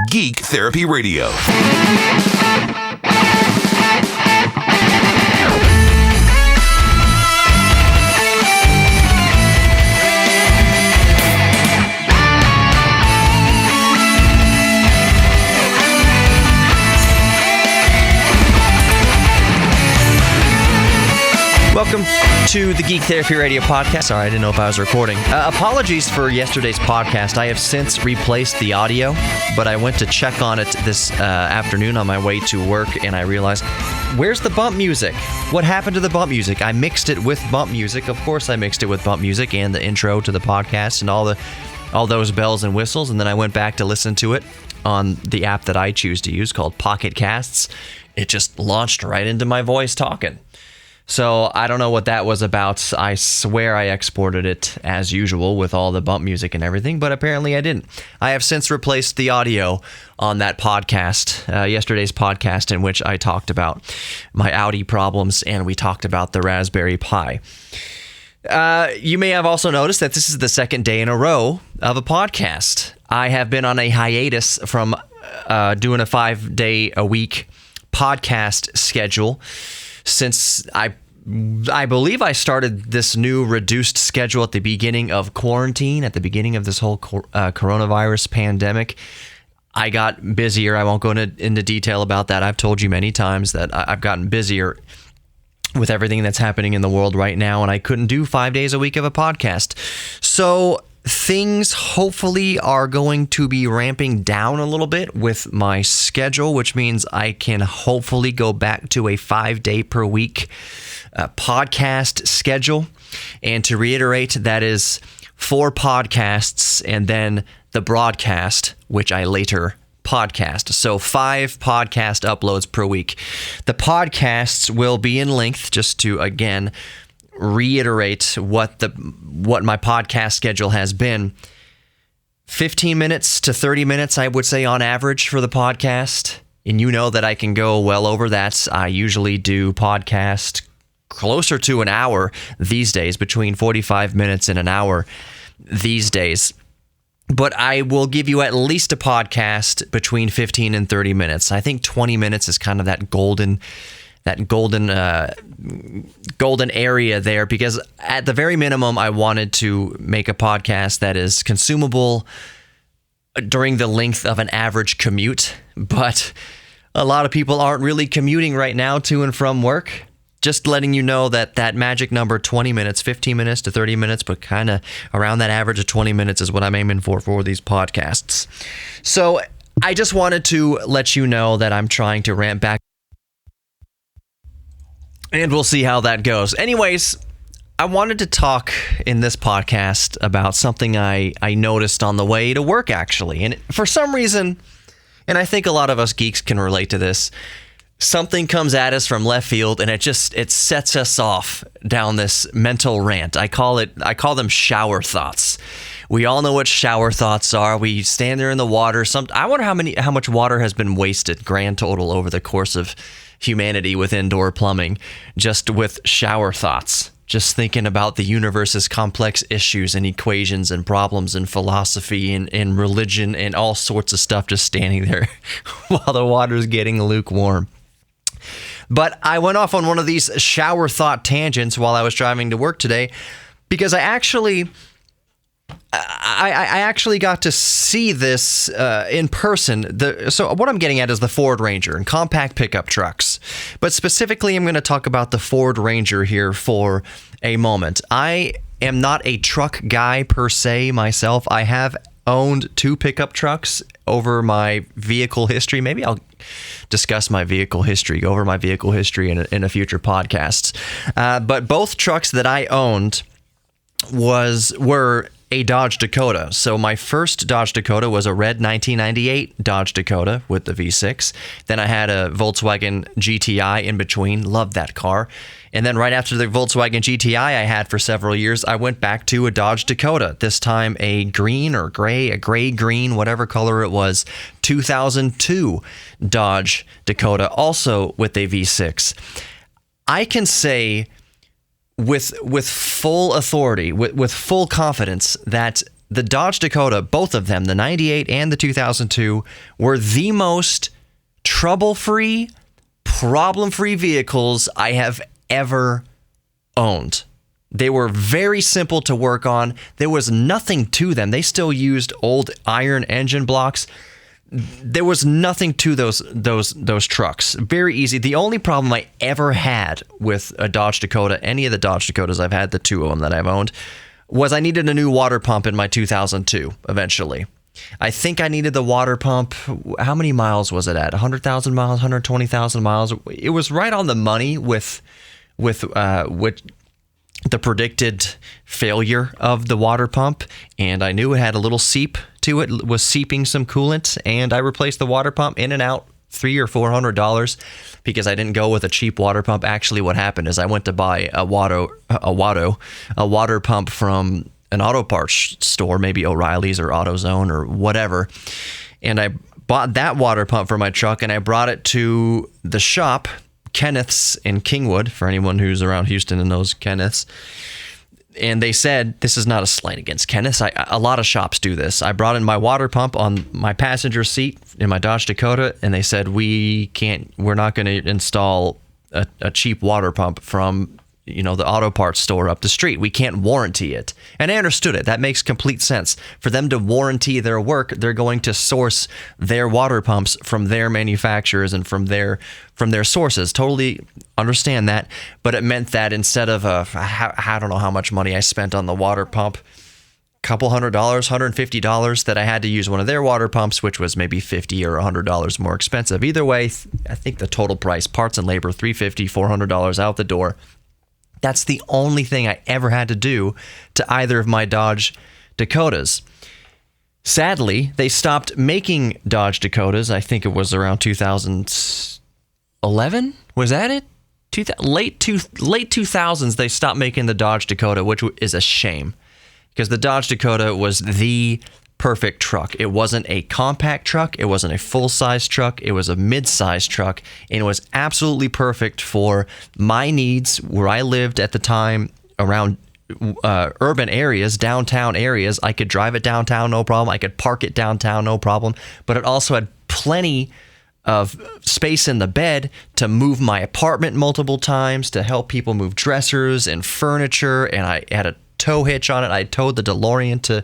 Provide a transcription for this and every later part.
Geek Therapy Radio. Welcome to the Geek Therapy Radio podcast. Sorry, I didn't know if I was recording. Apologies for yesterday's podcast. I have since replaced the audio, but I went to check on it this afternoon on my way to work, and I realized, where's the bump music? What happened to the bump music? I mixed it with bump music. Of course, I mixed it with bump music and the intro to the podcast and all those bells and whistles, and then I went back to listen to it on the app that I choose to use called Pocket Casts. It just launched right into my voice talking. So I don't know what that was about. I swear I exported it as usual with all the bump music and everything, but apparently I didn't. I have since replaced the audio on that podcast, yesterday's podcast, in which I talked about my Audi problems and we talked about the Raspberry Pi. You may have also noticed that this is the second day in a row of a podcast. I have been on a hiatus from doing a 5-day-a-week podcast schedule since I believe I started this new reduced schedule at the beginning of quarantine, at the beginning of this whole coronavirus pandemic. I got busier. I won't go into detail about that. I've told you many times that I've gotten busier with everything that's happening in the world right now, and I couldn't do 5 days a week of a podcast. So things hopefully are going to be ramping down a little bit with my schedule, which means I can hopefully go back to a 5-day per week podcast schedule. And to reiterate, that is 4 podcasts and then the broadcast, which I later podcast. So 5 podcast uploads per week. The podcasts will be in length, just to again reiterate what my podcast schedule has been. 15 minutes to 30 minutes, I would say, on average for the podcast. And you know that I can go well over that. I usually do podcast closer to an hour these days, between 45 minutes and an hour these days. But I will give you at least a podcast between 15 and 30 minutes. I think 20 minutes is kind of that golden area there, because at the very minimum, I wanted to make a podcast that is consumable during the length of an average commute. But a lot of people aren't really commuting right now to and from work. Just letting you know that magic number, 20 minutes, 15 minutes to 30 minutes, but kind of around that average of 20 minutes is what I'm aiming for these podcasts. So I just wanted to let you know that I'm trying to ramp back, and we'll see how that goes. Anyways, I wanted to talk in this podcast about something I noticed on the way to work, actually. And for some reason, and I think a lot of us geeks can relate to this, something comes at us from left field and it sets us off down this mental rant. I call them shower thoughts. We all know what shower thoughts are. We stand there in the water. I wonder how much water has been wasted grand total over the course of humanity with indoor plumbing, just with shower thoughts. Just thinking about the universe's complex issues and equations and problems and philosophy and religion and all sorts of stuff, just standing there while the water's getting lukewarm. But I went off on one of these shower thought tangents while I was driving to work today, because I actually got to see this in person. So what I'm getting at is the Ford Ranger and compact pickup trucks. But specifically, I'm going to talk about the Ford Ranger here for a moment. I am not a truck guy per se myself. I have owned 2 pickup trucks over my vehicle history. Maybe I'll discuss my vehicle history, go over my vehicle history in a future podcast. But both trucks that I owned were a Dodge Dakota. So my first Dodge Dakota was a red 1998 Dodge Dakota with the V6. Then I had a Volkswagen GTI in between. Loved that car. And then right after the Volkswagen GTI I had for several years, I went back to a Dodge Dakota, this time a green or gray, a gray-green, whatever color it was, 2002 Dodge Dakota, also with a V6. I can say with full authority, with full confidence, that the Dodge Dakota, both of them, the 98 and the 2002, were the most trouble-free, problem-free vehicles I have ever owned. They were very simple to work on. There was nothing to them. They still used old iron engine blocks. There was nothing to those trucks. Very easy. The only problem I ever had with a Dodge Dakota, any of the Dodge Dakotas I've had, the two of them that I've owned, was I needed a new water pump in my 2002 eventually. I think I needed the water pump. How many miles was it at? 100,000 miles, 120,000 miles. It was right on the money with the predicted failure of the water pump, and I knew it had a little seep to it, was seeping some coolant, and I replaced the water pump in and out $300 or $400 because I didn't go with a cheap water pump. Actually, what happened is I went to buy a water pump from an auto parts store, maybe O'Reilly's or AutoZone or whatever, and I bought that water pump for my truck, and I brought it to the shop, Kenneth's in Kingwood, for anyone who's around Houston and knows Kenneth's. And they said, this is not a slight against Kenneth's. A lot of shops do this. I brought in my water pump on my passenger seat in my Dodge Dakota, and they said, we're not going to install a cheap water pump from, the auto parts store up the street. We can't warranty it. And I understood it. That makes complete sense. For them to warranty their work, they're going to source their water pumps from their manufacturers and from their sources. Totally understand that. But it meant that instead of I don't know how much money I spent on the water pump, couple $100, $150 that I had to use one of their water pumps, which was maybe $50 or $100 more expensive. Either way, I think the total price, parts and labor, $350, $400 out the door. That's the only thing I ever had to do to either of my Dodge Dakotas. Sadly, they stopped making Dodge Dakotas. I think it was around 2011. Was that it? Late 2000s, they stopped making the Dodge Dakota, which is a shame because the Dodge Dakota was the perfect truck. It wasn't a compact truck. It wasn't a full-size truck. It was a mid-size truck, and it was absolutely perfect for my needs where I lived at the time around urban areas, downtown areas. I could drive it downtown, no problem. I could park it downtown, no problem. But it also had plenty of space in the bed to move my apartment multiple times, to help people move dressers and furniture, and I had a tow hitch on it. I towed the DeLorean to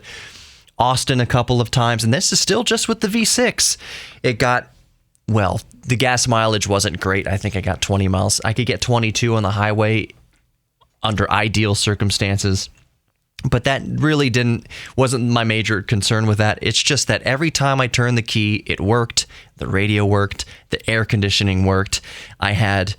Austin a couple of times, and this is still just with the V6. It got, the gas mileage wasn't great. I think I got 20 miles. I could get 22 on the highway under ideal circumstances, but that really wasn't my major concern with that. It's just that every time I turned the key, it worked. The radio worked. The air conditioning worked. I had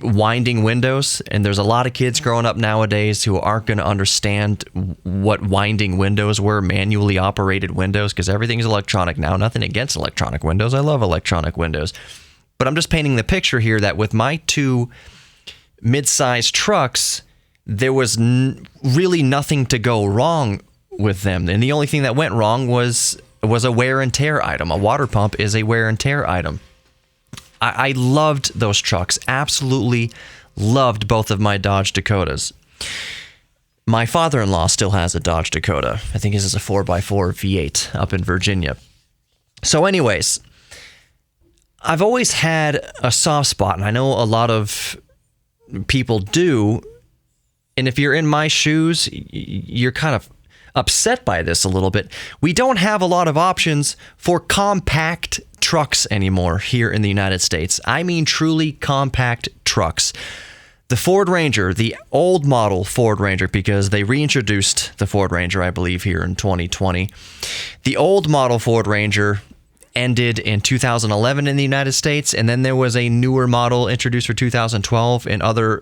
winding windows, and there's a lot of kids growing up nowadays who aren't going to understand what winding windows were, manually operated windows, because everything's electronic now. Nothing against electronic windows. I love electronic windows. But I'm just painting the picture here that with my two mid-sized trucks, there was really nothing to go wrong with them. And the only thing that went wrong was a wear and tear item. A water pump is a wear and tear item. I loved those trucks, absolutely loved both of my Dodge Dakotas. My father-in-law still has a Dodge Dakota. I think his is a 4x4 V8 up in Virginia. So anyways, I've always had a soft spot, and I know a lot of people do, and if you're in my shoes, you're kind of upset by this a little bit. We don't have a lot of options for compact trucks anymore here in the United States. I mean truly compact trucks. The Ford Ranger, the old model Ford Ranger, because they reintroduced the Ford Ranger, I believe, here in 2020. The old model Ford Ranger ended in 2011 in the United States, and then there was a newer model introduced for 2012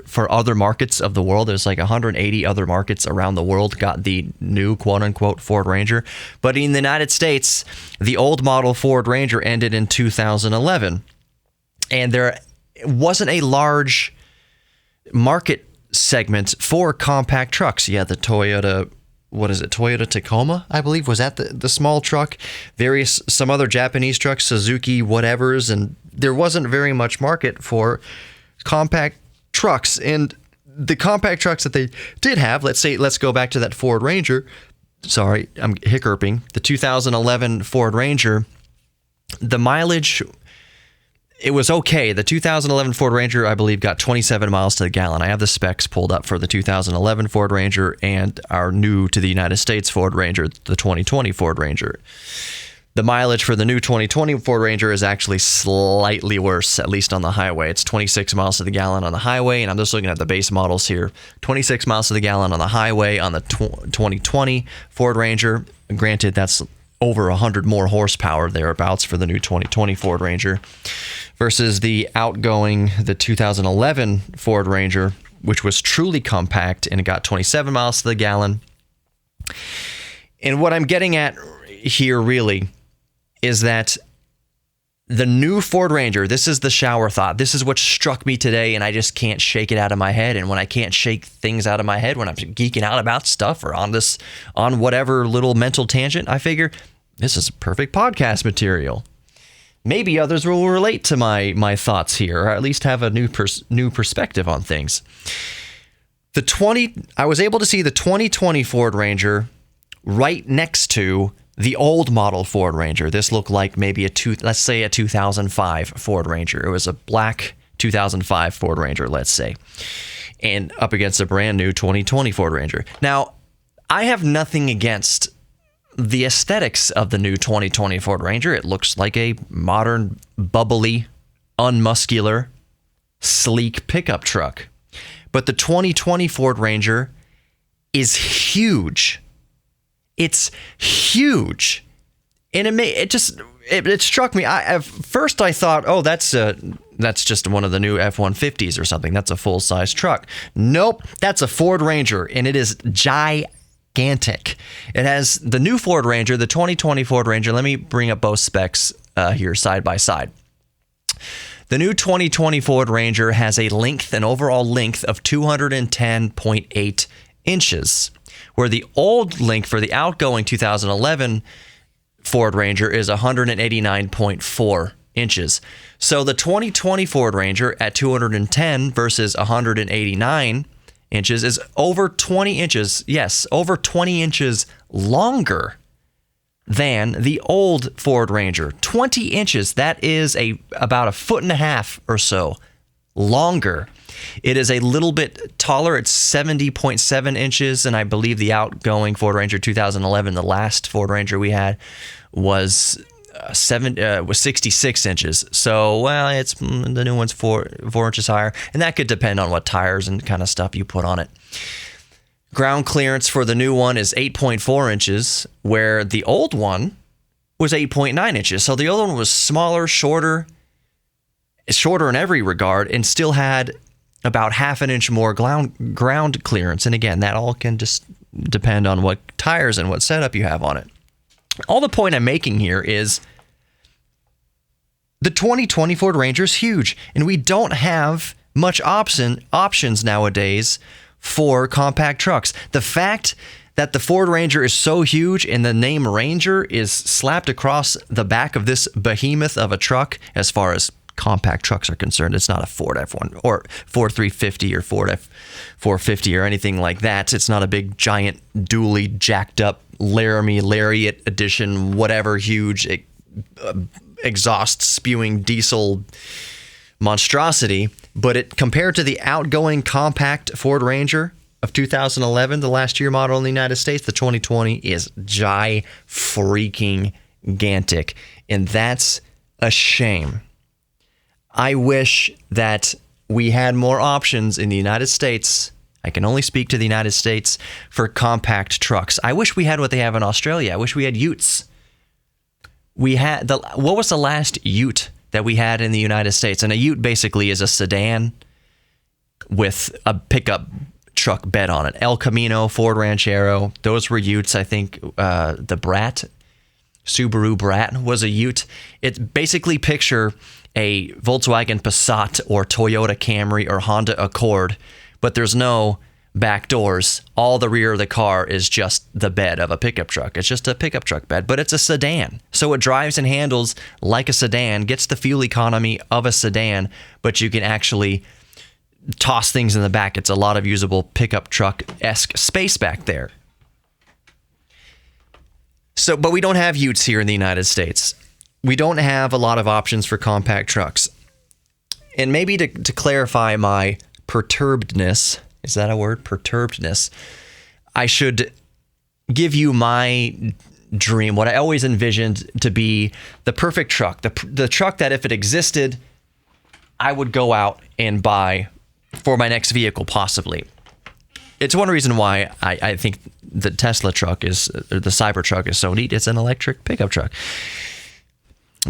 for other markets of the world. There's like 180 other markets around the world got the new quote-unquote Ford Ranger. But in the United States, the old model Ford Ranger ended in 2011, and there wasn't a large market segment for compact trucks. Yeah, the Toyota Tacoma, I believe, was that the small truck, some other Japanese trucks, Suzuki whatevers, and there wasn't very much market for compact trucks. And the compact trucks that they did have, let's go back to that Ford Ranger. Sorry, I'm hiccuping. The 2011 Ford Ranger, the mileage, it was okay. The 2011 Ford Ranger, I believe, got 27 miles to the gallon. I have the specs pulled up for the 2011 Ford Ranger and our new to the United States Ford Ranger, the 2020 Ford Ranger. The mileage for the new 2020 Ford Ranger is actually slightly worse, at least on the highway. It's 26 miles to the gallon on the highway, and I'm just looking at the base models here. 26 miles to the gallon on the highway on the 2020 Ford Ranger. Granted, that's over 100 more horsepower thereabouts for the new 2020 Ford Ranger versus the 2011 Ford Ranger, which was truly compact and it got 27 miles to the gallon. And what I'm getting at here really is that the new Ford Ranger, this is the shower thought. This is what struck me today, and I just can't shake it out of my head. And when I can't shake things out of my head, when I'm geeking out about stuff or on whatever little mental tangent, I figure this is perfect podcast material. Maybe others will relate to my thoughts here, or at least have a new perspective on things. I was able to see the 2020 Ford Ranger right next to the old model Ford Ranger. This looked like maybe let's say a 2005 Ford Ranger. It was a black 2005 Ford Ranger, let's say, and up against a brand new 2020 Ford Ranger. Now, I have nothing against the aesthetics of the new 2020 Ford Ranger. It looks like a modern, bubbly, unmuscular, sleek pickup truck. But the 2020 Ford Ranger is huge. It's huge, and it struck me. At first, I thought, oh, that's just one of the new F-150s or something. That's a full-size truck. Nope, that's a Ford Ranger, and it is gigantic. It has the new Ford Ranger, the 2020 Ford Ranger. Let me bring up both specs here side by side. The new 2020 Ford Ranger has an overall length of 210.8 inches. Where the old length for the outgoing 2011 Ford Ranger is 189.4 inches. So the 2020 Ford Ranger at 210 versus 189 inches is over 20 inches, yes, over 20 inches longer than the old Ford Ranger. 20 inches, that is about a foot and a half or so longer. It is a little bit taller. It's 70.7 inches, and I believe the outgoing Ford Ranger 2011, the last Ford Ranger we had, was 66 inches. So, well, it's the new one's four inches higher, and that could depend on what tires and kind of stuff you put on it. Ground clearance for the new one is 8.4 inches, where the old one was 8.9 inches. So the old one was smaller, shorter in every regard, and still had about half an inch more ground clearance. And again, that all can just depend on what tires and what setup you have on it. All the point I'm making here is the 2020 Ford Ranger is huge, and we don't have much options nowadays for compact trucks. The fact that the Ford Ranger is so huge and the name Ranger is slapped across the back of this behemoth of a truck, as far as compact trucks are concerned, it's not a Ford F1 or Ford 350 or Ford F450 or anything like that. It's not a big, giant, dually jacked up Laramie Lariat edition, whatever, huge exhaust spewing diesel monstrosity. But compared to the outgoing compact Ford Ranger of 2011, the last year model in the United States, the 2020 is freaking-gantic, and that's a shame. I wish that we had more options in the United States. I can only speak to the United States for compact trucks. I wish we had what they have in Australia. I wish we had utes. What was the last ute that we had in the United States? And a ute basically is a sedan with a pickup truck bed on it. El Camino, Ford Ranchero, those were utes. I think the Brat, Subaru Brat was a ute. It's basically picture a Volkswagen Passat or Toyota Camry or Honda Accord, but there's no back doors. All the rear of the car is just the bed of a pickup truck. It's just a pickup truck bed, but it's a sedan. So it drives and handles like a sedan, gets the fuel economy of a sedan, but you can actually toss things in the back. It's a lot of usable pickup truck-esque space back there. So, but we don't have utes here in the United States. We don't have a lot of options for compact trucks. And maybe to clarify my perturbedness, is that a word? Perturbedness. I should give you my dream, what I always envisioned to be the perfect truck, the truck that if it existed, I would go out and buy for my next vehicle, possibly. It's one reason why I think the Tesla truck or the Cybertruck is so neat. It's an electric pickup truck,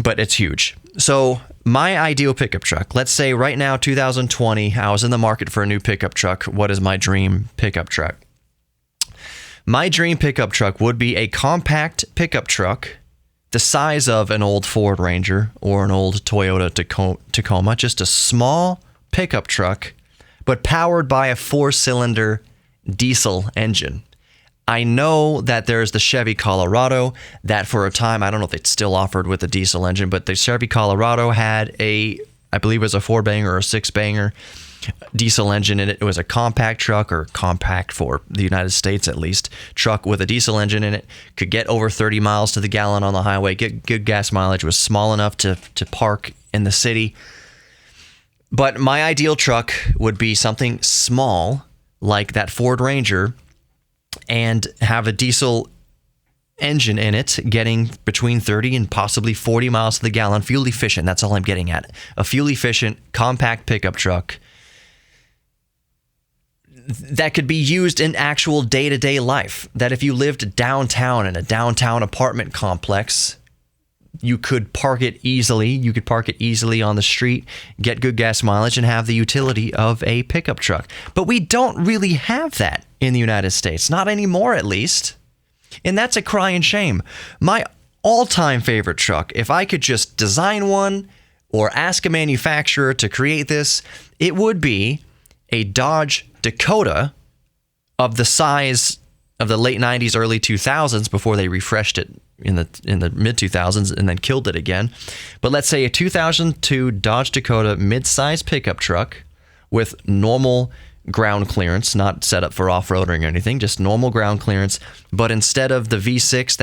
but it's huge. So my ideal pickup truck, let's say right now, 2020, I was in the market for a new pickup truck. What is my dream pickup truck? My dream pickup truck would be a compact pickup truck the size of an old Ford Ranger or an old Toyota Tacoma, just a small pickup truck, but powered by a 4-cylinder diesel engine. I know that there's the Chevy Colorado that for a time, I don't know if it's still offered with a diesel engine, but the Chevy Colorado had I believe it was a 4-banger or a 6-banger diesel engine in it. It was a compact truck, or compact for the United States at least, truck with a diesel engine in it. Could get over 30 miles to the gallon on the highway, get good gas mileage, was small enough to park in the city. But my ideal truck would be something small like that Ford Ranger and have a diesel engine in it, getting between 30 and possibly 40 miles to the gallon. Fuel efficient, that's all I'm getting at. A fuel efficient, compact pickup truck that could be used in actual day-to-day life. That if you lived downtown in a downtown apartment complex, you could park it easily. You could park it easily on the street, get good gas mileage, and have the utility of a pickup truck. But we don't really have that in the United States. Not anymore, at least. And that's a crying shame. My all-time favorite truck, if I could just design one or ask a manufacturer to create this, it would be a Dodge Dakota of the size of the late 90s, early 2000s, before they refreshed it in the mid 2000s and then killed it again. But let's say a 2002 Dodge Dakota mid-size pickup truck with normal ground clearance, not set up for off-roading or anything, just normal ground clearance. But instead of the V6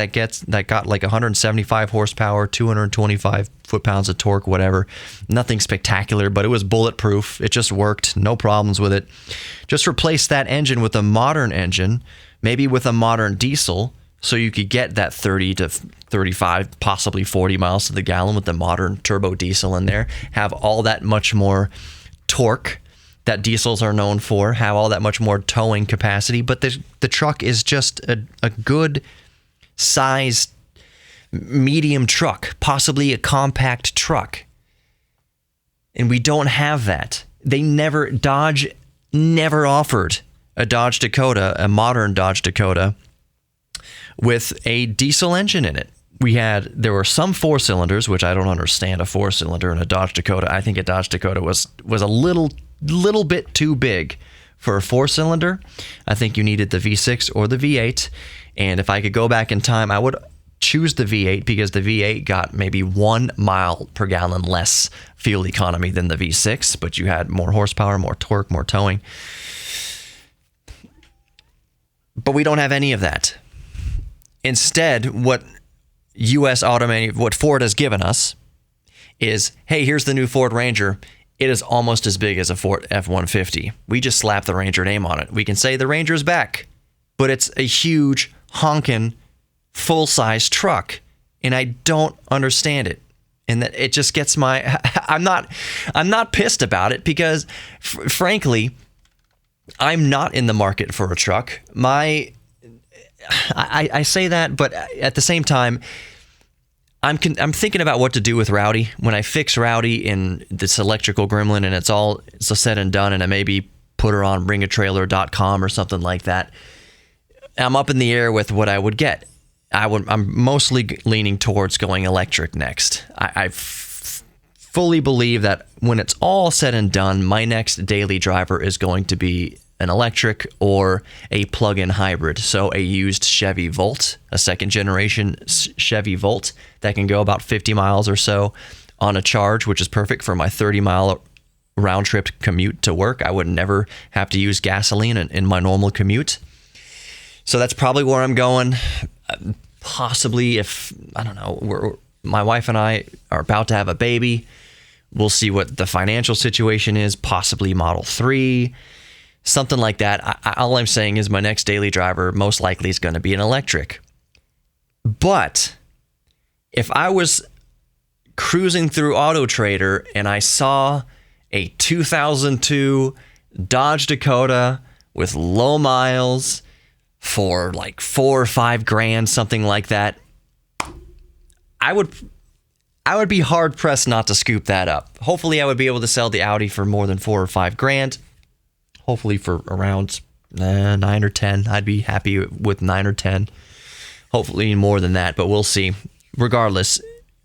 that got like 175 horsepower, 225 foot-pounds of torque, whatever, nothing spectacular, but it was bulletproof. It just worked, no problems with it. Just replace that engine with a modern engine, maybe with a modern diesel, so you could get that 30 to 35, possibly 40 miles to the gallon with the modern turbo diesel in there, have all that much more torque that diesels are known for, have all that much more towing capacity, but the truck is just a good sized medium truck, possibly a compact truck. And we don't have that. Dodge never offered a Dodge Dakota, a modern Dodge Dakota, with a diesel engine in it. There were some 4-cylinders, which I don't understand a 4-cylinder in a Dodge Dakota. I think a Dodge Dakota was a little bit too big for a 4-cylinder. I think you needed the V6 or the V8. And if I could go back in time, I would choose the V8 because the V8 got maybe 1 mile per gallon less fuel economy than the V6, but you had more horsepower, more torque, more towing. But we don't have any of that. Instead, what Ford has given us is, hey, here's the new Ford Ranger. It is almost as big as a Ford F-150. We just slap the Ranger name on it. We can say the Ranger's back, but it's a huge, honking, full-size truck, and I don't understand it. And that it just gets I'm not pissed about it because, frankly, I'm not in the market for a truck. I say that, but at the same time, I'm thinking about what to do with Rowdy. When I fix Rowdy in this electrical gremlin and it's all said and done, and I maybe put her on bringatrailer.com or something like that, I'm up in the air with what I would get. I'm mostly leaning towards going electric next. I fully believe that when it's all said and done, my next daily driver is going to be an electric or a plug-in hybrid. So a used Chevy Volt, a second-generation Chevy Volt that can go about 50 miles or so on a charge, which is perfect for my 30-mile round trip commute to work. I would never have to use gasoline in my normal commute. So that's probably where I'm going. Possibly if, I don't know, my wife and I are about to have a baby. We'll see what the financial situation is, possibly Model 3, something like that. All I'm saying is my next daily driver most likely is going to be an electric. But if I was cruising through Auto Trader and I saw a 2002 Dodge Dakota with low miles for like $4,000 or $5,000, something like that, I would be hard pressed not to scoop that up. Hopefully I would be able to sell the Audi for more than $4,000 or $5,000. Hopefully for around 9 or 10. I'd be happy with 9 or 10. Hopefully more than that, but we'll see. Regardless,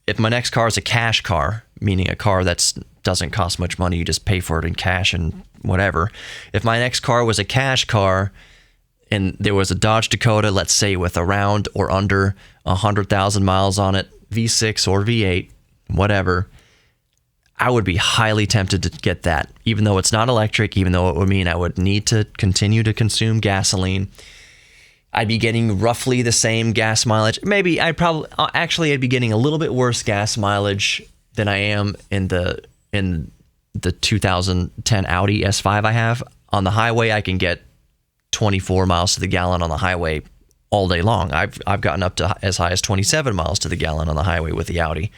if my next car is a cash car, meaning a car that doesn't cost much money, you just pay for it in cash and whatever. If my next car was a cash car and there was a Dodge Dakota, let's say with around or under 100,000 miles on it, V6 or V8, whatever, I would be highly tempted to get that, even though it's not electric, even though it would mean I would need to continue to consume gasoline. I'd be getting roughly the same gas mileage. Maybe I'd be getting a little bit worse gas mileage than I am in the 2010 Audi S5 I have. On the highway, I can get 24 miles to the gallon on the highway all day long. I've gotten up to as high as 27 miles to the gallon on the highway with the Audi.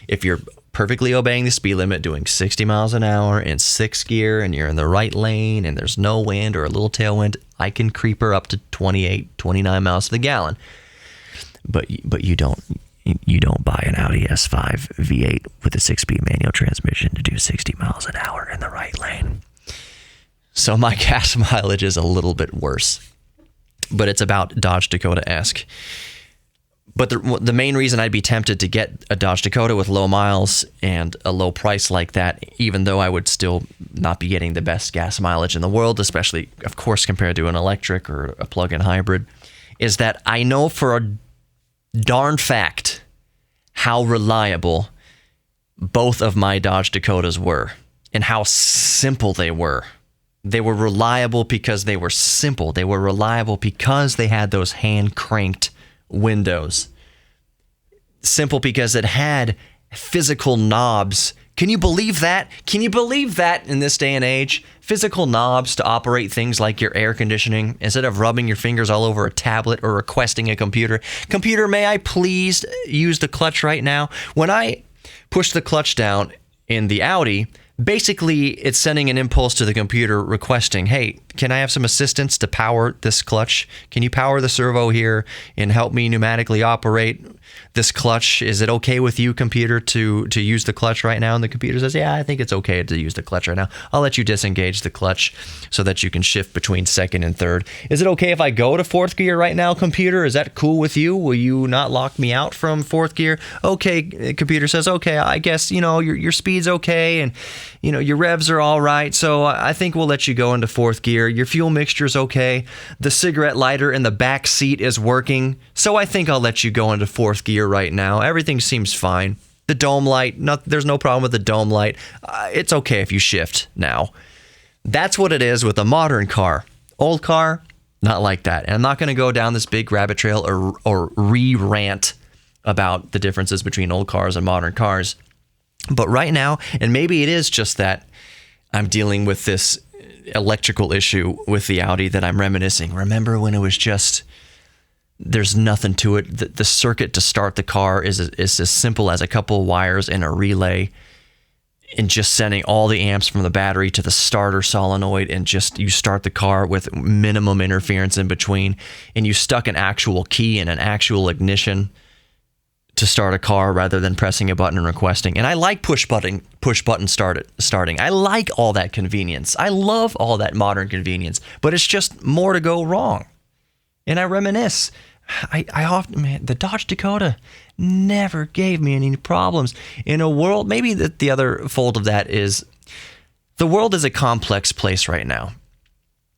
If you're perfectly obeying the speed limit, doing 60 miles an hour in 6th gear, and you're in the right lane and there's no wind or a little tailwind, I can creep her up to 28, 29 miles to the gallon. But you don't buy an Audi S5 V8 with a 6-speed manual transmission to do 60 miles an hour in the right lane. So my gas mileage is a little bit worse, but it's about Dodge Dakota-esque. But the main reason I'd be tempted to get a Dodge Dakota with low miles and a low price like that, even though I would still not be getting the best gas mileage in the world, especially, of course, compared to an electric or a plug-in hybrid, is that I know for a darn fact how reliable both of my Dodge Dakotas were and how simple they were. They were reliable because they were simple. They were reliable because they had those hand-cranked windows. Simple because it had physical knobs. Can you believe that? Can you believe that in this day and age? Physical knobs to operate things like your air conditioning instead of rubbing your fingers all over a tablet or requesting a computer. Computer, may I please use the clutch right now? When I push the clutch down in the Audi, basically it's sending an impulse to the computer requesting, hey, can I have some assistance to power this clutch? Can you power the servo here and help me pneumatically operate this clutch? Is it okay with you, computer, to use the clutch right now? And the computer says, yeah, I think it's okay to use the clutch right now. I'll let you disengage the clutch so that you can shift between 2nd and 3rd. Is it okay if I go to 4th gear right now, computer? Is that cool with you? Will you not lock me out from 4th gear? Okay, computer says, okay, I guess, your speed's okay and, your revs are all right. So I think we'll let you go into 4th gear. Your fuel mixture's okay. The cigarette lighter in the back seat is working. So I think I'll let you go into 4th gear right now. Everything seems fine. The dome light, there's no problem with the dome light. It's okay if you shift now. That's what it is with a modern car. Old car, not like that. And I'm not going to go down this big rabbit trail or re-rant about the differences between old cars and modern cars. But right now, and maybe it is just that I'm dealing with this electrical issue with the Audi that I'm reminiscing. Remember when it was just, there's nothing to it. The circuit to start the car is as simple as a couple of wires and a relay and just sending all the amps from the battery to the starter solenoid, and just you start the car with minimum interference in between, and you stuck an actual key in an actual ignition to start a car rather than pressing a button and requesting. And I like push button starting. I like all that convenience. I love all that modern convenience, but it's just more to go wrong. And I reminisce. I often, the Dodge Dakota never gave me any problems. In a world, maybe the other fold of that is the world is a complex place right now.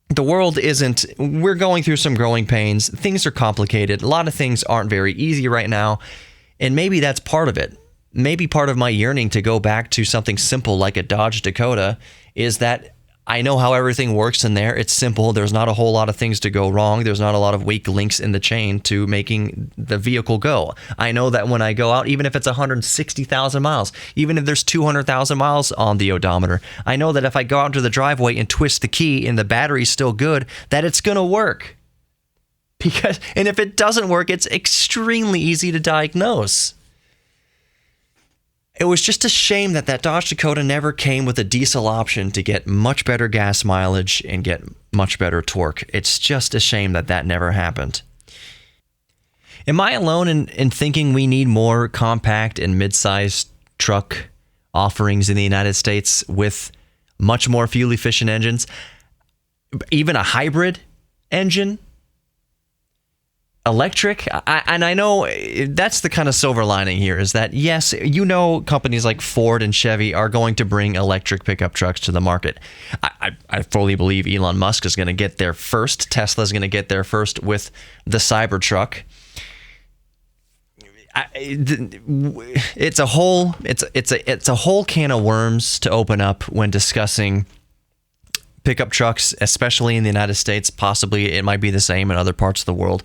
The world isn't, we're going through some growing pains. Things are complicated. A lot of things aren't very easy right now. And maybe that's part of it. maybe part of my yearning to go back to something simple like a Dodge Dakota is that I know how everything works in there. It's simple. There's not a whole lot of things to go wrong. There's not a lot of weak links in the chain to making the vehicle go. I know that when I go out, even if it's 160,000 miles, even if there's 200,000 miles on the odometer, I know that if I go out to the driveway and twist the key and the battery's still good, that it's going to work. And if it doesn't work, it's extremely easy to diagnose. It was just a shame that Dodge Dakota never came with a diesel option to get much better gas mileage and get much better torque. It's just a shame that never happened. Am I alone in thinking we need more compact and mid-sized truck offerings in the United States with much more fuel-efficient engines? Even a hybrid engine? Electric, and I know that's the kind of silver lining here is that, yes, companies like Ford and Chevy are going to bring electric pickup trucks to the market. I fully believe Elon Musk is going to get there first. Tesla is going to get there first with the Cybertruck. It's a whole can of worms to open up when discussing pickup trucks, especially in the United States. Possibly it might be the same in other parts of the world.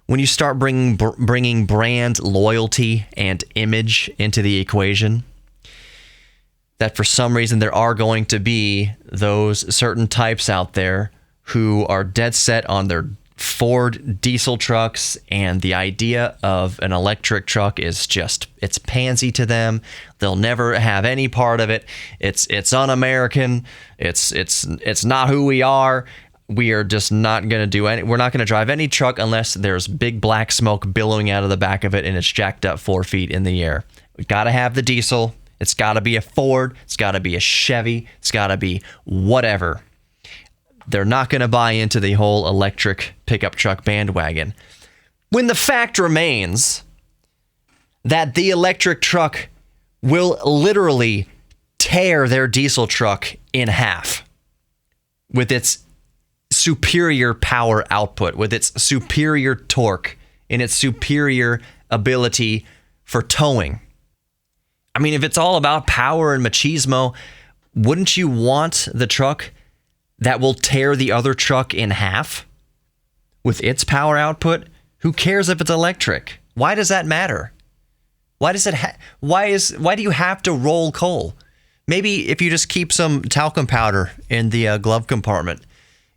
When you start bringing brand loyalty and image into the equation, that for some reason there are going to be those certain types out there who are dead set on their Ford diesel trucks, and the idea of an electric truck is just, it's pansy to them. They'll never have any part of it. It's un-American. It's not who we are. We are just not going to do any. We're not going to drive any truck unless there's big black smoke billowing out of the back of it and it's jacked up 4 feet in the air. We got to have the diesel. It's got to be a Ford. It's got to be a Chevy. It's got to be whatever. They're not going to buy into the whole electric pickup truck bandwagon. When the fact remains that the electric truck will literally tear their diesel truck in half with its superior power output, with its superior torque, and its superior ability for towing. I mean, if it's all about power and machismo, wouldn't you want the truck that will tear the other truck in half with its power output? Who cares if it's electric? Why does that matter? Why does it? Why do you have to roll coal? Maybe if you just keep some talcum powder in the glove compartment,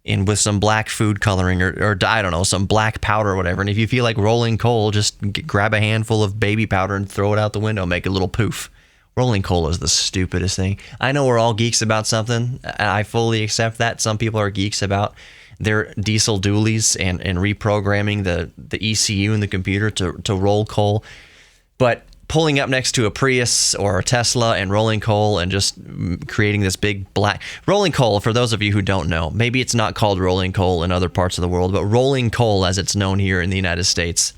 and with some black food coloring or I don't know, some black powder or whatever. And if you feel like rolling coal, just grab a handful of baby powder and throw it out the window, make a little poof. Rolling coal is the stupidest thing. I know we're all geeks about something. I fully accept that. Some people are geeks about their diesel dualies and reprogramming the ECU in the computer to roll coal. But pulling up next to a Prius or a Tesla and rolling coal and just creating this big black... Rolling coal, for those of you who don't know, maybe it's not called rolling coal in other parts of the world, but rolling coal, as it's known here in the United States,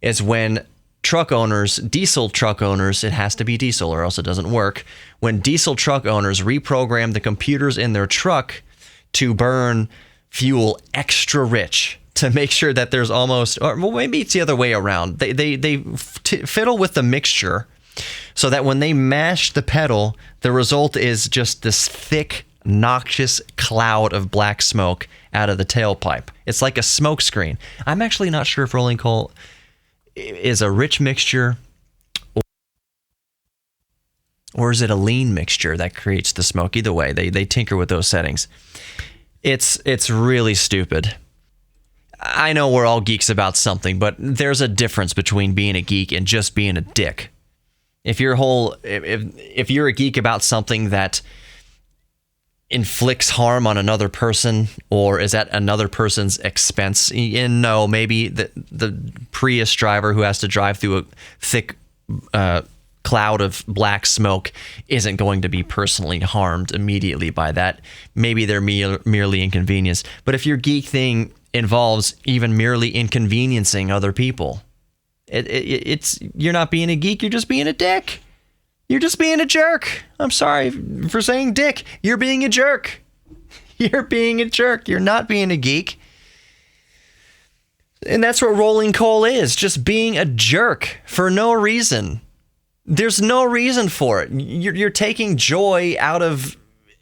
is when truck owners, diesel truck owners, it has to be diesel or else it doesn't work, when diesel truck owners reprogram the computers in their truck to burn fuel extra rich, to make sure that there's almost, or well, maybe it's the other way around. They fiddle with the mixture so that when they mash the pedal, the result is just this thick, noxious cloud of black smoke out of the tailpipe. It's like a smoke screen. I'm actually not sure if rolling coal is a rich mixture or is it a lean mixture that creates the smoke. Either way, they tinker with those settings. It's really stupid. I know we're all geeks about something, but there's a difference between being a geek and just being a dick. If you're a geek about something that inflicts harm on another person or is at another person's expense, and no, maybe the Prius driver who has to drive through a thick cloud of black smoke isn't going to be personally harmed immediately by that. Maybe they're merely inconvenienced. But if your geek thing involves even merely inconveniencing other people, it's you're not being a geek, you're just being a dick. You're just being a jerk. I'm sorry for saying dick. You're being a jerk. You're being a jerk. You're not being a geek. And that's what rolling coal is, just being a jerk for no reason. There's no reason for it. You're taking joy out of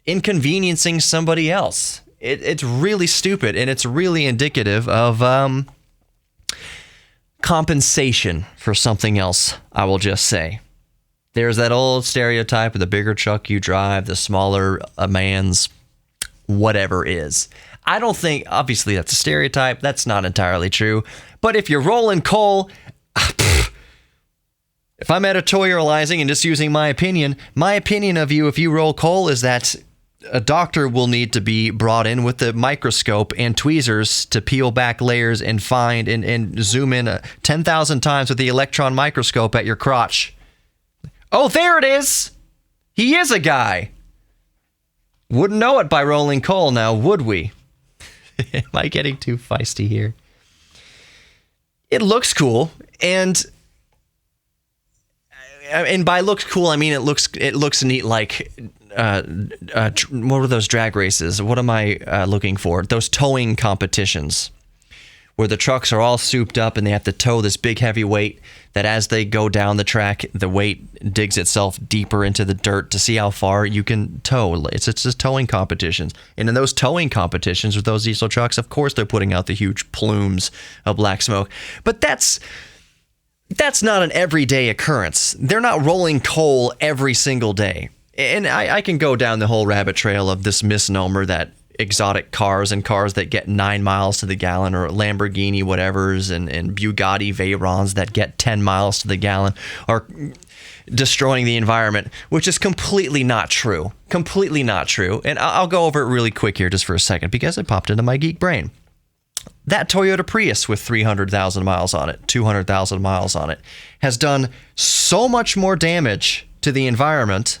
inconveniencing somebody else. It's really stupid, and it's really indicative of compensation for something else, I will just say. There's that old stereotype of the bigger truck you drive, the smaller a man's whatever is. I don't think, obviously that's a stereotype, that's not entirely true, but if you're rolling coal, if I'm editorializing and just using my opinion of you, if you roll coal, is that a doctor will need to be brought in with the microscope and tweezers to peel back layers and find and zoom in 10,000 times with the electron microscope at your crotch. Oh, there it is! He is a guy! Wouldn't know it by rolling coal now, would we? Am I getting too feisty here? It looks cool, and by looks cool, I mean it looks neat. Like what are those drag races? What am I looking for? Those towing competitions, where the trucks are all souped up and they have to tow this big heavy weight that as they go down the track, the weight digs itself deeper into the dirt to see how far you can tow. It's just towing competitions. And in those towing competitions with those diesel trucks, of course they're putting out the huge plumes of black smoke. But that's not an everyday occurrence. They're not rolling coal every single day. And I can go down the whole rabbit trail of this misnomer that exotic cars and cars that get 9 miles to the gallon, or Lamborghini whatevers and Bugatti Veyrons that get 10 miles to the gallon are destroying the environment, which is completely not true. Completely not true. And I'll go over it really quick here just for a second because it popped into my geek brain. That Toyota Prius with 300,000 miles on it, 200,000 miles on it, has done so much more damage to the environment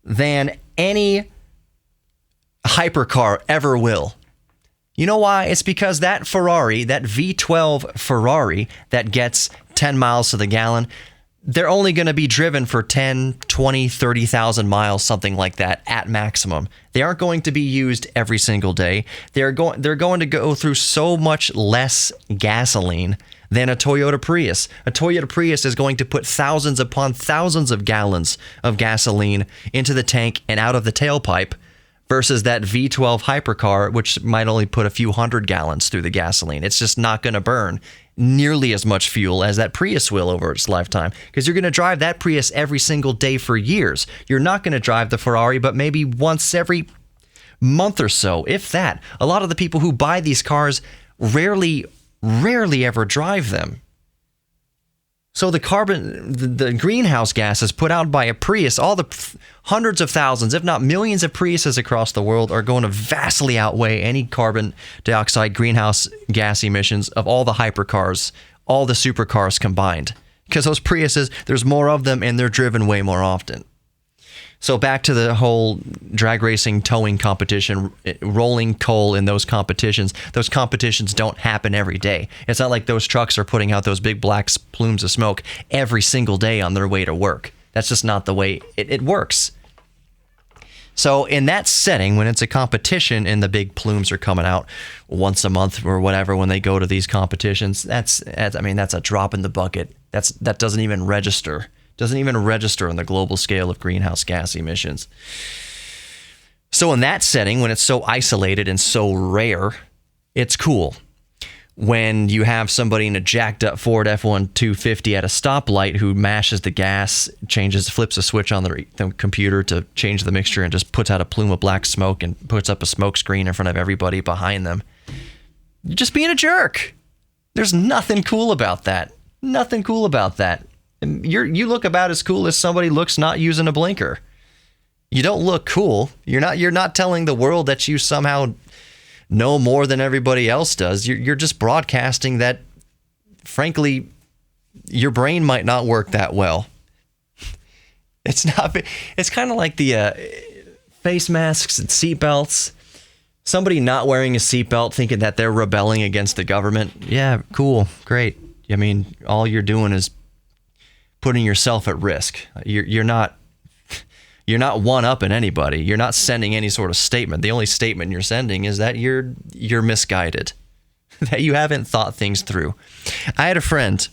than any hypercar ever will. You know why? It's because that Ferrari, that V12 Ferrari that gets 10 miles to the gallon, they're only going to be driven for 10, 20, 30,000 miles, something like that at maximum. They aren't going to be used every single day. They're going to go through so much less gasoline than a Toyota Prius. A Toyota Prius is going to put thousands upon thousands of gallons of gasoline into the tank and out of the tailpipe, versus that V12 hypercar, which might only put a few hundred gallons through the gasoline. It's just not going to burn nearly as much fuel as that Prius will over its lifetime, because you're going to drive that Prius every single day for years. You're not going to drive the Ferrari, but maybe once every month or so, if that. A lot of the people who buy these cars rarely ever drive them. So the greenhouse gases put out by a Prius, all the hundreds of thousands, if not millions of Priuses across the world are going to vastly outweigh any carbon dioxide greenhouse gas emissions of all the hypercars, all the supercars combined. Because those Priuses, there's more of them and they're driven way more often. So back to the whole drag racing towing competition, rolling coal in those competitions. Those competitions don't happen every day. It's not like those trucks are putting out those big black plumes of smoke every single day on their way to work. That's just not the way it works. So in that setting, when it's a competition and the big plumes are coming out once a month or whatever when they go to these competitions, that's a drop in the bucket. That doesn't even register. Doesn't even register on the global scale of greenhouse gas emissions. So in that setting, when it's so isolated and so rare, it's cool. When you have somebody in a jacked up Ford F-150 at a stoplight who mashes the gas, flips a switch on the computer to change the mixture and just puts out a plume of black smoke and puts up a smoke screen in front of everybody behind them, you're just being a jerk. There's nothing cool about that. Nothing cool about that. You look about as cool as somebody looks not using a blinker. You don't look cool. You're not telling the world that you somehow know more than everybody else does. You're just broadcasting that, frankly, your brain might not work that well. It's kind of like the face masks and seatbelts. Somebody not wearing a seatbelt thinking that they're rebelling against the government. Yeah, cool, great. I mean, all you're doing is putting yourself at risk. You're not one-upping anybody. You're not sending any sort of statement. The only statement you're sending is that you're misguided, that you haven't thought things through. I had a friend,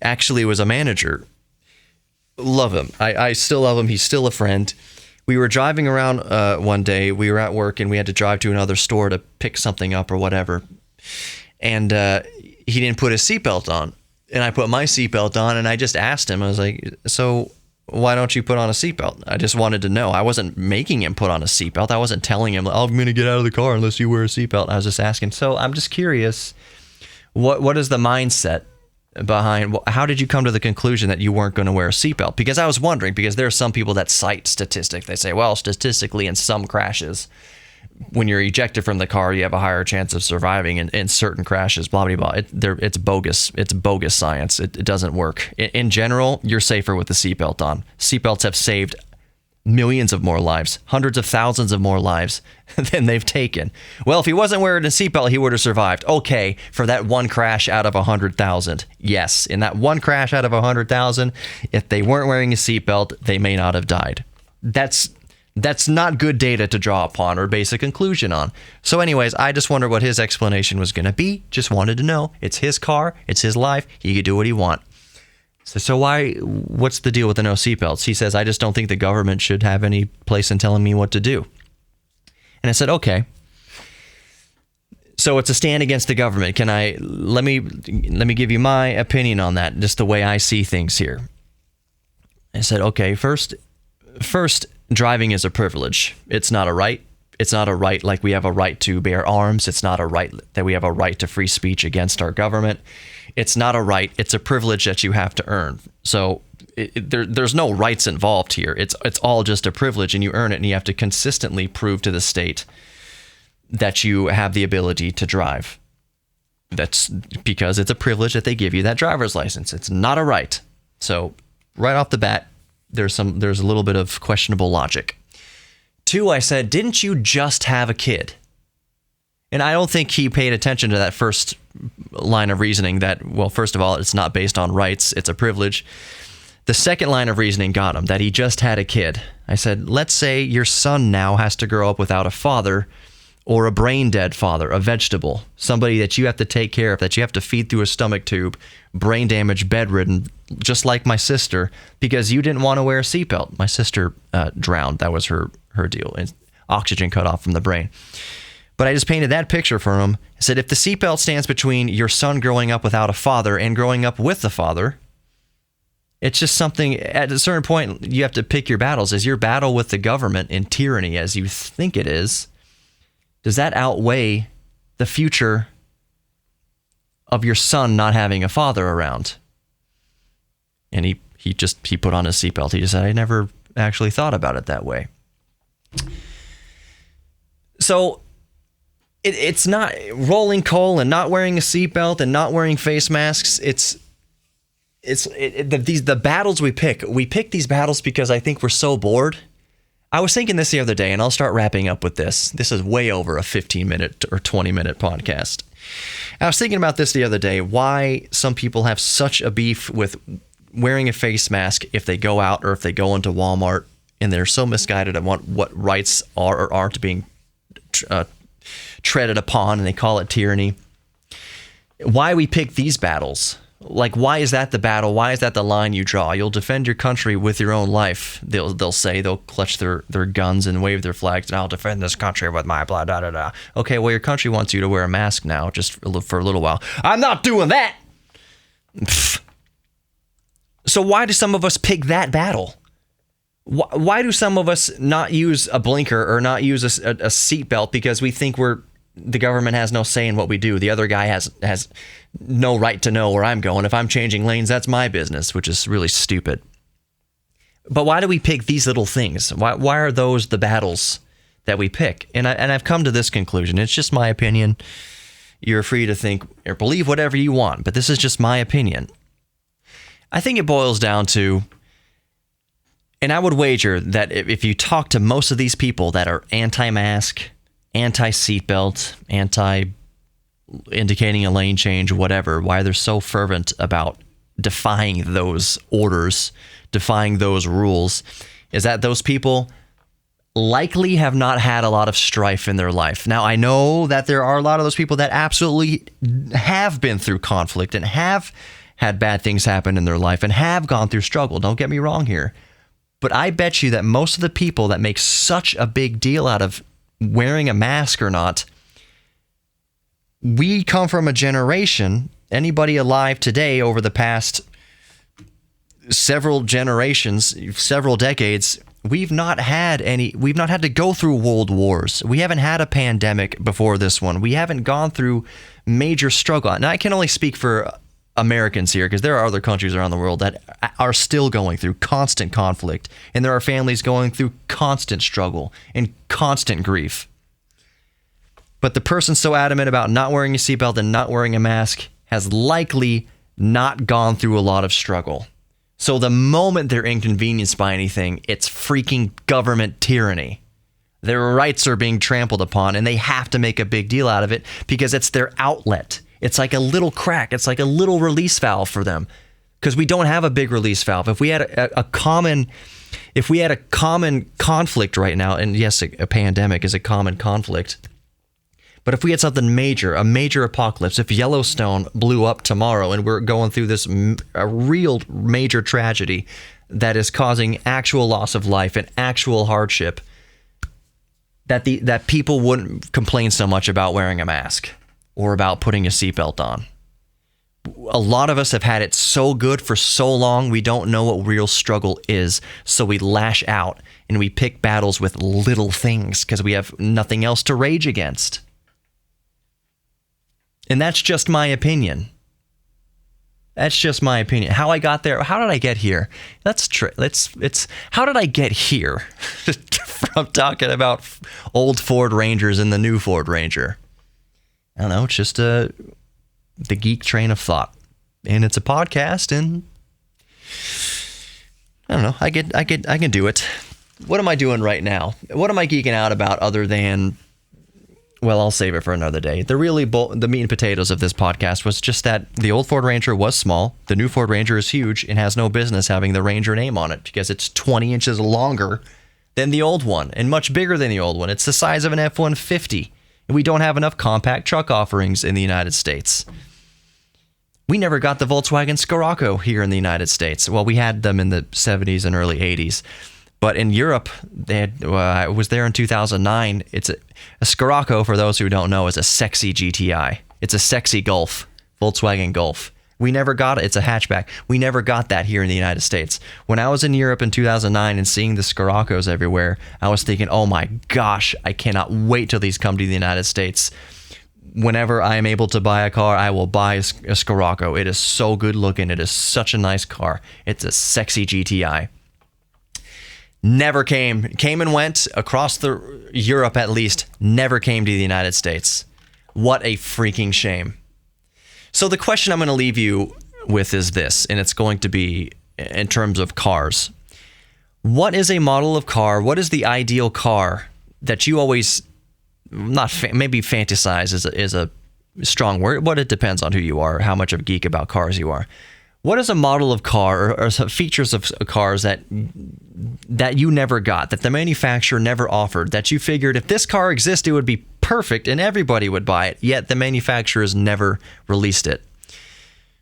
actually was a manager, Love him. I still love him. He's still a friend. We were driving around one day. We were at work and we had to drive to another store to pick something up or whatever. And he didn't put his seatbelt on. And I put my seatbelt on and I just asked him, I was like, so why don't you put on a seatbelt? I just wanted to know. I wasn't making him put on a seatbelt. I wasn't telling him, I'm going to get out of the car unless you wear a seatbelt. I was just asking. So I'm just curious, what is the mindset behind, how did you come to the conclusion that you weren't going to wear a seatbelt? Because I was wondering, because there are some people that cite statistics. They say, well, statistically in some crashes, when you're ejected from the car, you have a higher chance of surviving in certain crashes, blah, blah, blah. It's bogus. It's bogus science. It doesn't work. In general, you're safer with the seatbelt on. Seatbelts have saved millions of more lives, hundreds of thousands of more lives than they've taken. Well, if he wasn't wearing a seatbelt, he would have survived. Okay, for that one crash out of 100,000. Yes, in that one crash out of 100,000, if they weren't wearing a seatbelt, they may not have died. That's not good data to draw upon or base a conclusion on. So anyways, I just wondered what his explanation was going to be. Just wanted to know. It's his car. It's his life. He could do what he wants. So what's the deal with the no seatbelts? He says, I just don't think the government should have any place in telling me what to do. And I said, okay. So it's a stand against the government. Let me give you my opinion on that, just the way I see things here. I said, okay, first, driving is a privilege. It's not a right. It's not a right like we have a right to bear arms. It's not a right that we have a right to free speech against our government. It's not a right. It's a privilege that you have to earn. So there's no rights involved here. It's all just a privilege, and you earn it, and you have to consistently prove to the state that you have the ability to drive. That's because it's a privilege that they give you that driver's license. It's not a right. So right off the bat, there's a little bit of questionable logic. 2, I said, didn't you just have a kid? And I don't think he paid attention to that first line of reasoning that, well, first of all, it's not based on rights, it's a privilege. The second line of reasoning got him, that he just had a kid. I said, let's say your son now has to grow up without a father, or a brain-dead father, a vegetable, somebody that you have to take care of, that you have to feed through a stomach tube, brain damaged, bedridden, just like my sister, because you didn't want to wear a seatbelt. My sister drowned. That was her deal. And oxygen cut off from the brain. But I just painted that picture for him. I said, if the seatbelt stands between your son growing up without a father and growing up with the father, it's just something, at a certain point, you have to pick your battles. Is your battle with the government and tyranny as you think it is, does that outweigh the future of your son not having a father around? And he put on his seatbelt. He just said, I never actually thought about it that way. So it's not rolling coal and not wearing a seatbelt and not wearing face masks. The battles we pick these battles because I think we're so bored. I was thinking this the other day, and I'll start wrapping up with this. This is way over a 15-minute or 20-minute podcast. I was thinking about this the other day, why some people have such a beef with wearing a face mask if they go out or if they go into Walmart, and they're so misguided on what rights are or aren't being treaded upon, and they call it tyranny. Why we pick these battles? Like, why is that the battle? Why is that the line you draw? You'll defend your country with your own life. They'll say, they'll clutch their guns and wave their flags, and I'll defend this country with my blah, da, da, da. Okay, well, your country wants you to wear a mask now, just for a little while. I'm not doing that! Pfft. So why do some of us pick that battle? Why do some of us not use a blinker or not use a seatbelt because we think the government has no say in what we do? The other guy has no right to know where I'm going. If I'm changing lanes, that's my business, which is really stupid. But why do we pick these little things? Why are those the battles that we pick? And I've come to this conclusion. It's just my opinion. You're free to think or believe whatever you want, but this is just my opinion. I think it boils down to, and I would wager that if you talk to most of these people that are anti-mask, anti-seatbelt, anti-indicating a lane change, whatever, why they're so fervent about defying those orders, defying those rules, is that those people likely have not had a lot of strife in their life. Now, I know that there are a lot of those people that absolutely have been through conflict and have had bad things happen in their life and have gone through struggle. Don't get me wrong here. But I bet you that most of the people that make such a big deal out of wearing a mask or not, we come from a generation, anybody alive today over the past several generations, several decades, we've not had to go through world wars. We haven't had a pandemic before this one. We haven't gone through major struggle. Now, I can only speak for Americans here because there are other countries around the world that are still going through constant conflict, and there are families going through constant struggle and constant grief. But the person so adamant about not wearing a seatbelt and not wearing a mask has likely not gone through a lot of struggle. So the moment they're inconvenienced by anything, it's freaking government tyranny. Their rights are being trampled upon, and they have to make a big deal out of it because it's their outlet. It's like a little crack. It's like a little release valve for them because we don't have a big release valve. If we had a common conflict right now, and yes, a pandemic is a common conflict, but if we had something major, a major apocalypse, if Yellowstone blew up tomorrow and we're going through this a real major tragedy that is causing actual loss of life and actual hardship, that people wouldn't complain so much about wearing a mask or about putting a seatbelt on. A lot of us have had it so good for so long, we don't know what real struggle is, so we lash out and we pick battles with little things because we have nothing else to rage against. And that's just my opinion. That's just my opinion. How I got there, how did I get here? How did I get here from talking about old Ford Rangers and the new Ford Ranger? I don't know, it's just the geek train of thought. And it's a podcast, and I don't know, I can do it. What am I doing right now? What am I geeking out about other than, well, I'll save it for another day. The meat and potatoes of this podcast was just that the old Ford Ranger was small. The new Ford Ranger is huge and has no business having the Ranger name on it because it's 20 inches longer than the old one and much bigger than the old one. It's the size of an F-150. And we don't have enough compact truck offerings in the United States. We never got the Volkswagen Scirocco here in the United States. Well, we had them in the 70s and early 80s. But in Europe, they had, I was there in 2009. It's a Scirocco, for those who don't know, is a sexy GTI. It's a sexy Golf, Volkswagen Golf. We never got it. It's a hatchback. We never got that here in the United States. When I was in Europe in 2009 and seeing the Sciroccos everywhere, I was thinking, oh my gosh, I cannot wait till these come to the United States. Whenever I am able to buy a car, I will buy a Scirocco. It is so good looking. It is such a nice car. It's a sexy GTI. Never came and went across Europe at least, never came to the United States. What a freaking shame. So the question I'm going to leave you with is this, and it's going to be in terms of cars. What is a model of car? What is the ideal car that you always, maybe fantasize is a strong word, but it depends on who you are, how much of a geek about cars you are. What is a model of car or some features of cars that you never got, that the manufacturer never offered, that you figured if this car existed, it would be perfect and everybody would buy it, yet the manufacturers never released it?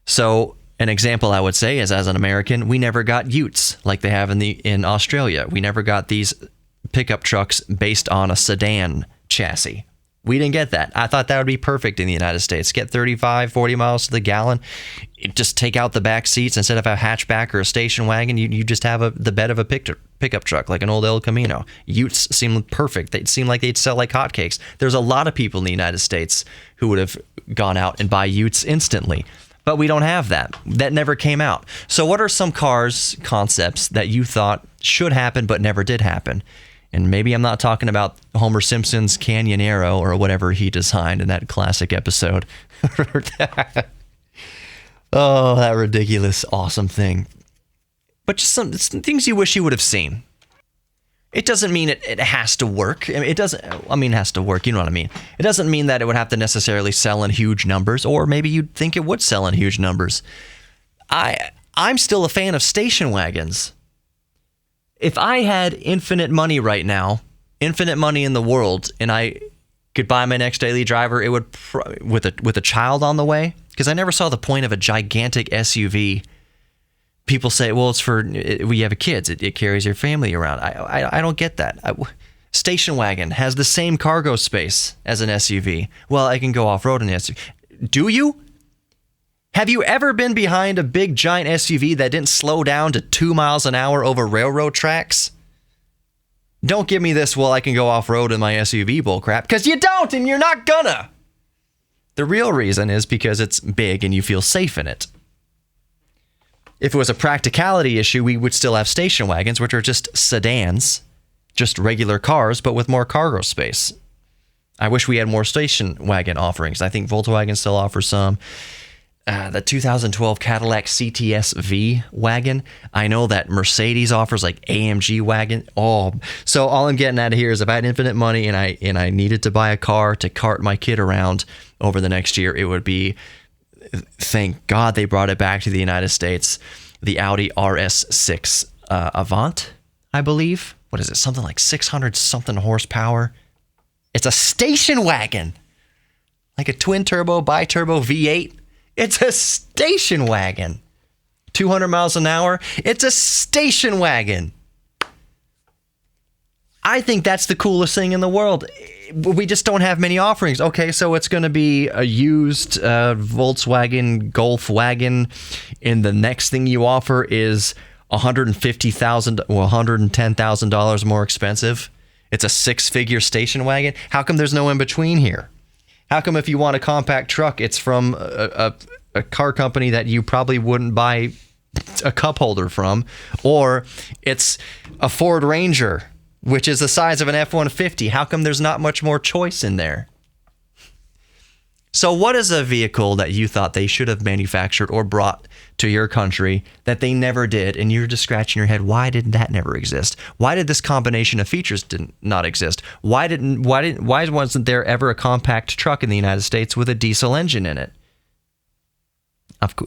So an example I would say is, as an American, we never got Utes like they have in Australia. We never got these pickup trucks based on a sedan chassis. We didn't get that. I thought that would be perfect in the United States. Get 35, 40 miles to the gallon. Just take out the back seats. Instead of a hatchback or a station wagon, you just have the bed of a pickup truck, like an old El Camino. Utes seem perfect. They seem like they'd sell like hotcakes. There's a lot of people in the United States who would have gone out and buy Utes instantly. But we don't have that. That never came out. So what are some cars concepts that you thought should happen but never did happen? And maybe I'm not talking about Homer Simpson's Canyonero or whatever he designed in that classic episode. Oh, that ridiculous, awesome thing. But just some things you wish you would have seen. It doesn't mean it has to work. It has to work. You know what I mean? It doesn't mean that it would have to necessarily sell in huge numbers, or maybe you'd think it would sell in huge numbers. I'm still a fan of station wagons. If I had infinite money right now, infinite money in the world, and I could buy my next daily driver, it would with a child on the way, Because I never saw the point of a gigantic SUV. People say, well, it's for, we have kids. It carries your family around. I don't get that. Station wagon has the same cargo space as an SUV. Well, I can go off-road in an SUV. Do you? Have you ever been behind a big giant SUV that didn't slow down to 2 miles an hour over railroad tracks? Don't give me this, well, I can go off-road in my SUV bullcrap, because you don't, and you're not gonna. The real reason is because it's big and you feel safe in it. If it was a practicality issue, we would still have station wagons, which are just sedans, just regular cars, but with more cargo space. I wish we had more station wagon offerings. I think Volkswagen still offers some. The 2012 Cadillac CTS V wagon. I know that Mercedes offers like AMG wagon. Oh, so all I'm getting at here is if I had infinite money and I needed to buy a car to cart my kid around over the next year, it would be, thank God they brought it back to the United States, the Audi RS6 Avant, I believe. What is it? Something like 600 something horsepower. It's a station wagon, like a twin turbo, bi-turbo V8. It's a station wagon. 200 miles an hour. It's a station wagon. I think that's the coolest thing in the world. We just don't have many offerings. Okay, so it's going to be a used Volkswagen Golf wagon, and the next thing you offer is $150,000 or $110,000 more expensive. It's a six-figure station wagon. How come there's no in-between here? How come if you want a compact truck, it's from a car company that you probably wouldn't buy a cup holder from, or it's a Ford Ranger, which is the size of an F-150? How come there's not much more choice in there? So what is a vehicle that you thought they should have manufactured or brought to your country that they never did, and you're just scratching your head, why did that never exist? Why did this combination of features not exist? Why wasn't there ever a compact truck in the United States with a diesel engine in it?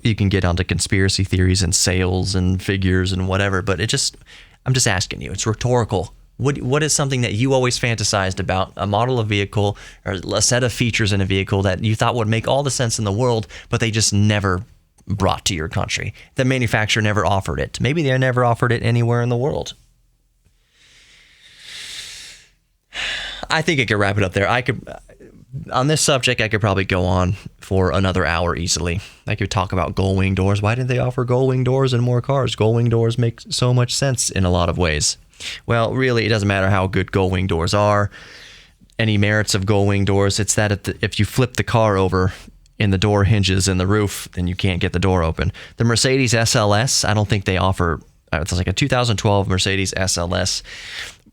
You can get onto conspiracy theories and sales and figures and whatever, but I'm just asking you. It's rhetorical. What is something that you always fantasized about, a model of vehicle or a set of features in a vehicle that you thought would make all the sense in the world, but they just never brought to your country? The manufacturer never offered it. Maybe they never offered it anywhere in the world. I think I could wrap it up there. On this subject, I could probably go on for another hour easily. I could talk about gull-wing doors. Why didn't they offer gull-wing doors in more cars? Gull-wing doors make so much sense in a lot of ways. Well, really, it doesn't matter how good gull-wing doors are. Any merits of gull-wing doors, it's that if you flip the car over and the door hinges in the roof, then you can't get the door open. The Mercedes SLS, I don't think they offer. It's like a 2012 Mercedes SLS.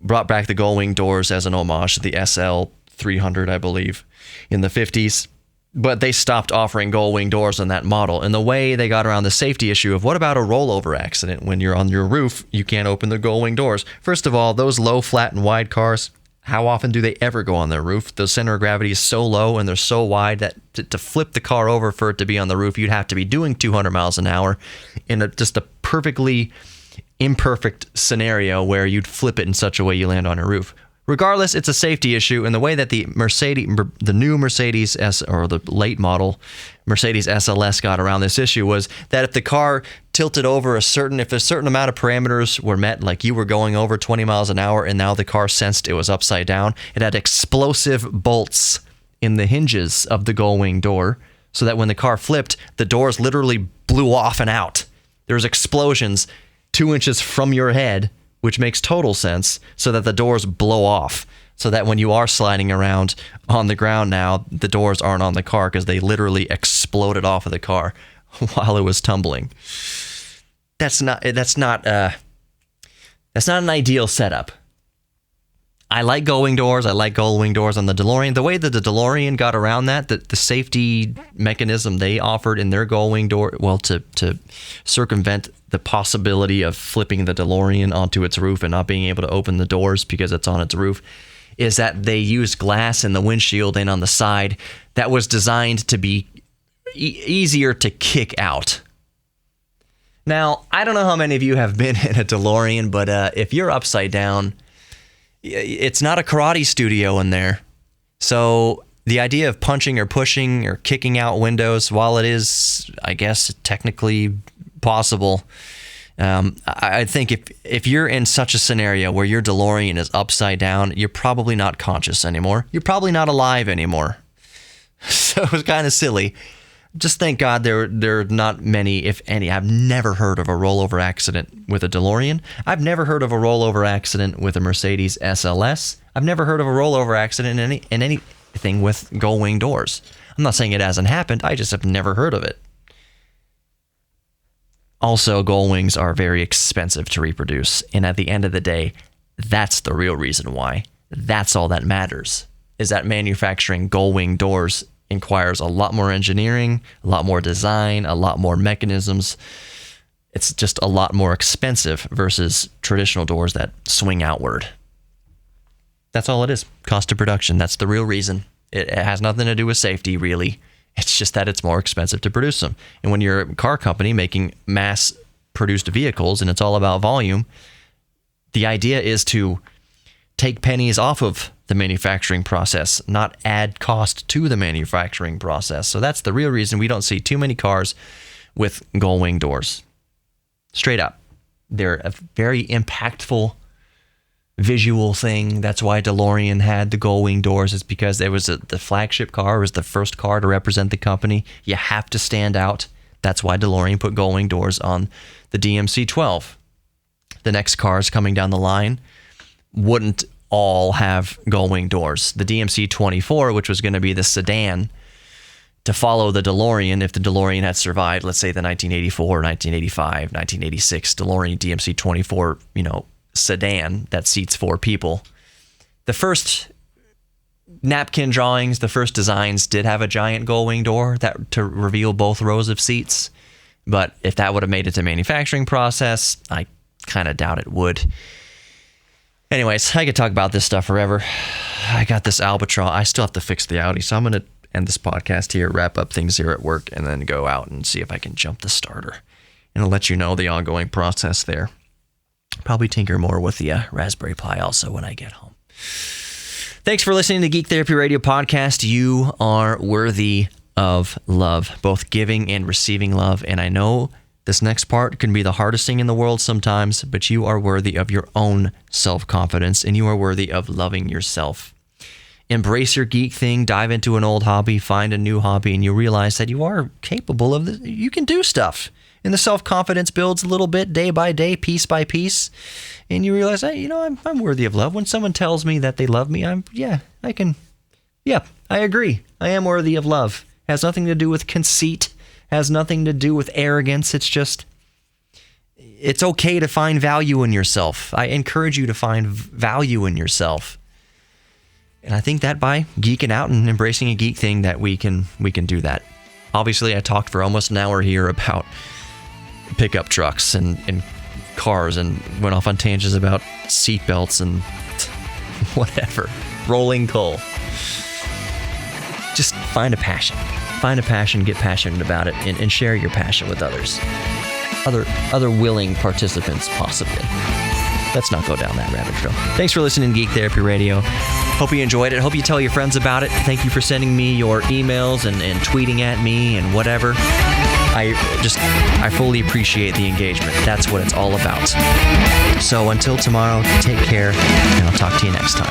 Brought back the gull-wing doors as an homage to the SL 300, I believe, in the 50s. But they stopped offering gull-wing doors on that model. And the way they got around the safety issue of what about a rollover accident? When you're on your roof, you can't open the gull-wing doors. First of all, those low, flat, and wide cars, how often do they ever go on their roof? The center of gravity is so low and they're so wide that to flip the car over for it to be on the roof, you'd have to be doing 200 miles an hour in just a perfectly imperfect scenario where you'd flip it in such a way you land on your roof. Regardless, it's a safety issue, and the way that the new Mercedes or the late model Mercedes SLS got around this issue was that if the car tilted over if a certain amount of parameters were met, like you were going over 20 miles an hour and now the car sensed it was upside down, it had explosive bolts in the hinges of the gull-wing door, so that when the car flipped, the doors literally blew off and out. There was explosions 2 inches from your head, which makes total sense, so that the doors blow off, so that when you are sliding around on the ground now, the doors aren't on the car because they literally exploded off of the car while it was tumbling. That's not an ideal setup. I like gull-wing doors. I like gull-wing doors on the DeLorean. The way that the DeLorean got around that, the safety mechanism they offered in their gull-wing door, well, to circumvent the possibility of flipping the DeLorean onto its roof and not being able to open the doors because it's on its roof, is that they used glass in the windshield and on the side that was designed to be easier to kick out. Now, I don't know how many of you have been in a DeLorean, but if you're upside down, it's not a karate studio in there. So the idea of punching or pushing or kicking out windows, while it is, I guess, technically possible, I think if you're in such a scenario where your DeLorean is upside down, you're probably not conscious anymore. You're probably not alive anymore. So it was kind of silly. Just thank God there are not many, if any. I've never heard of a rollover accident with a DeLorean. I've never heard of a rollover accident with a Mercedes SLS. I've never heard of a rollover accident in anything with gull-wing doors. I'm not saying it hasn't happened. I just have never heard of it. Also, gull wings are very expensive to reproduce. And at the end of the day, that's the real reason why. That's all that matters, is that manufacturing gull-wing doors requires a lot more engineering, a lot more design, a lot more mechanisms. It's just a lot more expensive versus traditional doors that swing outward. That's all it is. Cost of production. That's the real reason. It has nothing to do with safety, really. It's just that it's more expensive to produce them. And when you're a car company making mass-produced vehicles and it's all about volume, the idea is to take pennies off of the manufacturing process, not add cost to the manufacturing process. So that's the real reason we don't see too many cars with gull-wing doors. Straight up. They're a very impactful visual thing. That's why DeLorean had the gull-wing doors. It's because it was the flagship car. It was the first car to represent the company. You have to stand out. That's why DeLorean put gull-wing doors on the DMC-12. The next cars coming down the line wouldn't all have gull-wing doors. The DMC-24, which was going to be the sedan to follow the DeLorean, if the DeLorean had survived, let's say the 1984, 1985, 1986 DeLorean DMC-24, sedan that seats 4 people. The first napkin drawings, the first designs did have a giant gull-wing door to reveal both rows of seats. But if that would have made it to manufacturing process, I kind of doubt it would. Anyways, I could talk about this stuff forever. I got this Albatross. I still have to fix the Audi, so I'm going to end this podcast here, wrap up things here at work, and then go out and see if I can jump the starter. And I'll let you know the ongoing process there. Probably tinker more with the Raspberry Pi also when I get home. Thanks for listening to Geek Therapy Radio Podcast. You are worthy of love, both giving and receiving love. And I know this next part can be the hardest thing in the world sometimes, but you are worthy of your own self-confidence, and you are worthy of loving yourself. Embrace your geek thing, dive into an old hobby, find a new hobby, and you realize that you are capable of this. You can do stuff. And the self-confidence builds a little bit, day by day, piece by piece. And you realize, hey, I'm worthy of love. When someone tells me that they love me, I agree. I am worthy of love. It has nothing to do with conceit. Has nothing to do with arrogance. It's just, it's okay to find value in yourself. I encourage you to find value in yourself. And I think that by geeking out and embracing a geek thing that we can do that. Obviously, I talked for almost an hour here about pickup trucks and cars and went off on tangents about seatbelts and whatever. Rolling coal. Just find a passion. Find a passion, get passionate about it, and share your passion with others. Other willing participants, possibly. Let's not go down that rabbit trail. Thanks for listening to Geek Therapy Radio. Hope you enjoyed it. Hope you tell your friends about it. Thank you for sending me your emails and tweeting at me and whatever. I fully appreciate the engagement. That's what it's all about. So until tomorrow, take care, and I'll talk to you next time.